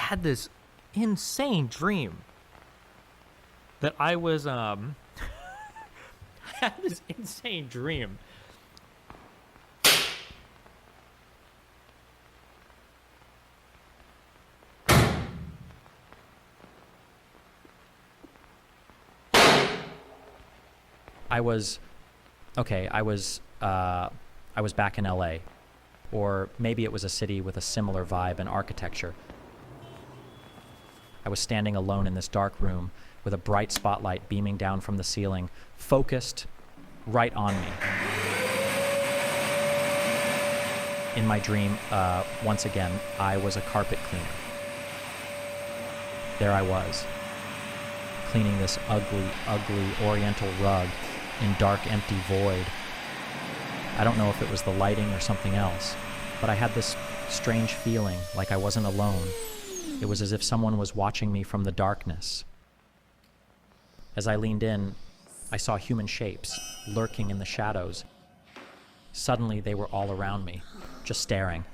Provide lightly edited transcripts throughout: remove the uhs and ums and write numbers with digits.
had this insane dream that I was, I had this insane dream. I was back in LA, or maybe it was a city with a similar vibe and architecture. I was standing alone in this dark room with a bright spotlight beaming down from the ceiling, focused right on me. In my dream, once again, I was a carpet cleaner. There I was, cleaning this ugly, ugly oriental rug in dark, empty void. I don't know if it was the lighting or something else, but I had this strange feeling like I wasn't alone. It was as if someone was watching me from the darkness. As I leaned in, I saw human shapes lurking in the shadows. Suddenly, they were all around me, just staring.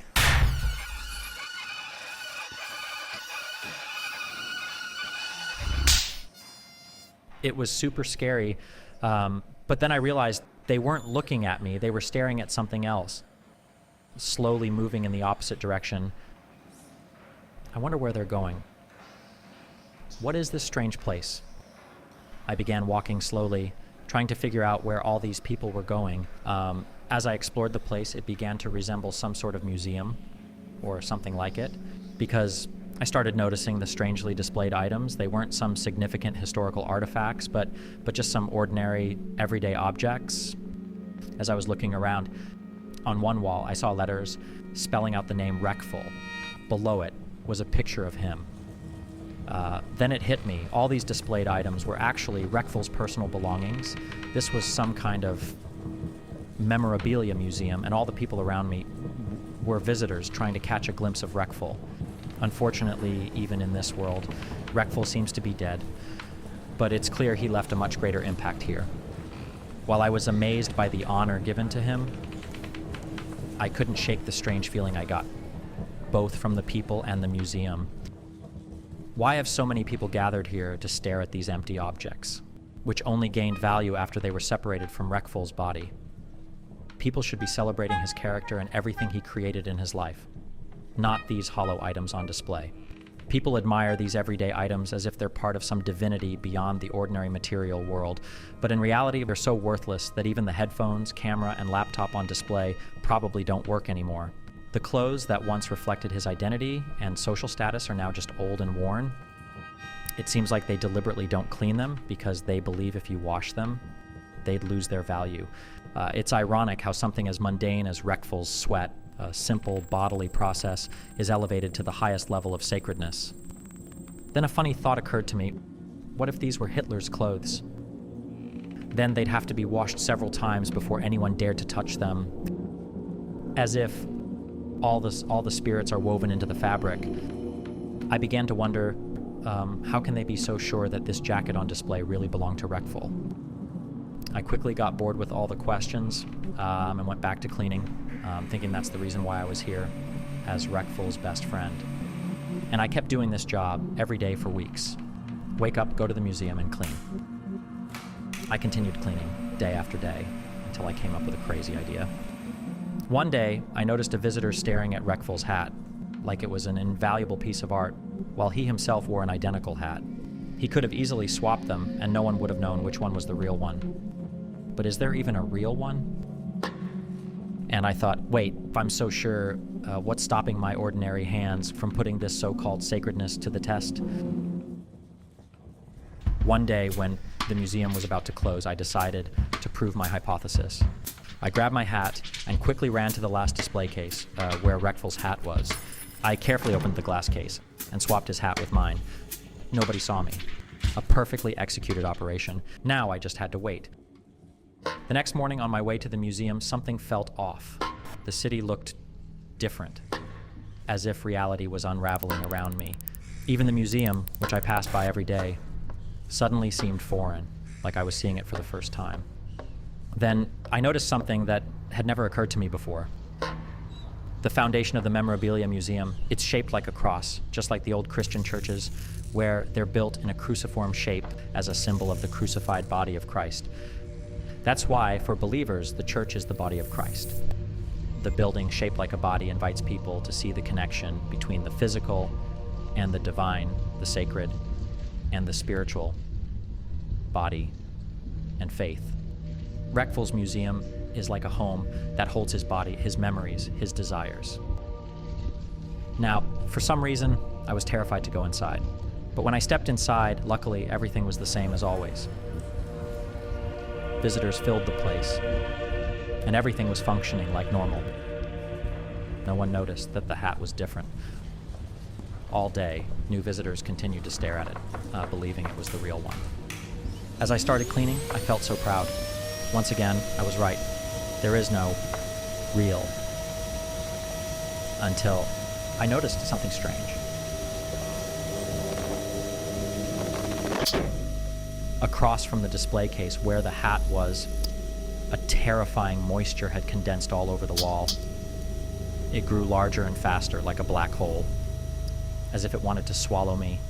It was super scary, but then I realized they weren't looking at me, they were staring at something else, slowly moving in the opposite direction. I wonder where they're going. What is this strange place? I began walking slowly, trying to figure out where all these people were going. As I explored the place, it began to resemble some sort of museum, or something like it, because I started noticing the strangely displayed items. They weren't some significant historical artifacts, but just some ordinary, everyday objects. As I was looking around, on one wall, I saw letters spelling out the name Reckful. Below it was a picture of him. Then it hit me. All these displayed items were actually Reckful's personal belongings. This was some kind of memorabilia museum, and all the people around me were visitors trying to catch a glimpse of Reckful. Unfortunately, even in this world, Reckful seems to be dead, but it's clear he left a much greater impact here. While I was amazed by the honor given to him, I couldn't shake the strange feeling I got, both from the people and the museum. Why have so many people gathered here to stare at these empty objects, which only gained value after they were separated from Reckful's body? People should be celebrating his character and everything he created in his life, not these hollow items on display. People admire these everyday items as if they're part of some divinity beyond the ordinary material world, but in reality, they're so worthless that even the headphones, camera, and laptop on display probably don't work anymore. The clothes that once reflected his identity and social status are now just old and worn. It seems like they deliberately don't clean them because they believe if you wash them, they'd lose their value. It's ironic how something as mundane as Reckful's sweat, a simple bodily process, is elevated to the highest level of sacredness. Then a funny thought occurred to me. What if these were Hitler's clothes? Then they'd have to be washed several times before anyone dared to touch them. As if all the spirits are woven into the fabric. I began to wonder, how can they be so sure that this jacket on display really belonged to Reckful? I quickly got bored with all the questions and went back to cleaning, thinking that's the reason why I was here, as Reckful's best friend. And I kept doing this job every day for weeks. Wake up, go to the museum, and clean. I continued cleaning day after day until I came up with a crazy idea. One day, I noticed a visitor staring at Reckful's hat, like it was an invaluable piece of art, while he himself wore an identical hat. He could have easily swapped them, and no one would have known which one was the real one. But is there even a real one? And I thought, wait, if I'm so sure, what's stopping my ordinary hands from putting this so-called sacredness to the test? One day, when the museum was about to close, I decided to prove my hypothesis. I grabbed my hat and quickly ran to the last display case, where Reckful's hat was. I carefully opened the glass case and swapped his hat with mine. Nobody saw me. A perfectly executed operation. Now I just had to wait. The next morning on my way to the museum, something felt off. The city looked different, as if reality was unraveling around me. Even the museum, which I passed by every day, suddenly seemed foreign, like I was seeing it for the first time. Then I noticed something that had never occurred to me before. The foundation of the memorabilia museum, it's shaped like a cross, just like the old Christian churches, where they're built in a cruciform shape as a symbol of the crucified body of Christ. That's why, for believers, the church is the body of Christ. The building shaped like a body invites people to see the connection between the physical and the divine, the sacred, and the spiritual, body and faith. Reckful's museum is like a home that holds his body, his memories, his desires. Now, for some reason, I was terrified to go inside. But when I stepped inside, luckily, everything was the same as always. Visitors filled the place, and everything was functioning like normal. No one noticed that the hat was different. All day, new visitors continued to stare at it, believing it was the real one. As I started cleaning, I felt so proud. Once again, I was right. There is no real. Until I noticed something strange. Across from the display case where the hat was, a terrifying moisture had condensed all over the wall. It grew larger and faster, like a black hole, as if it wanted to swallow me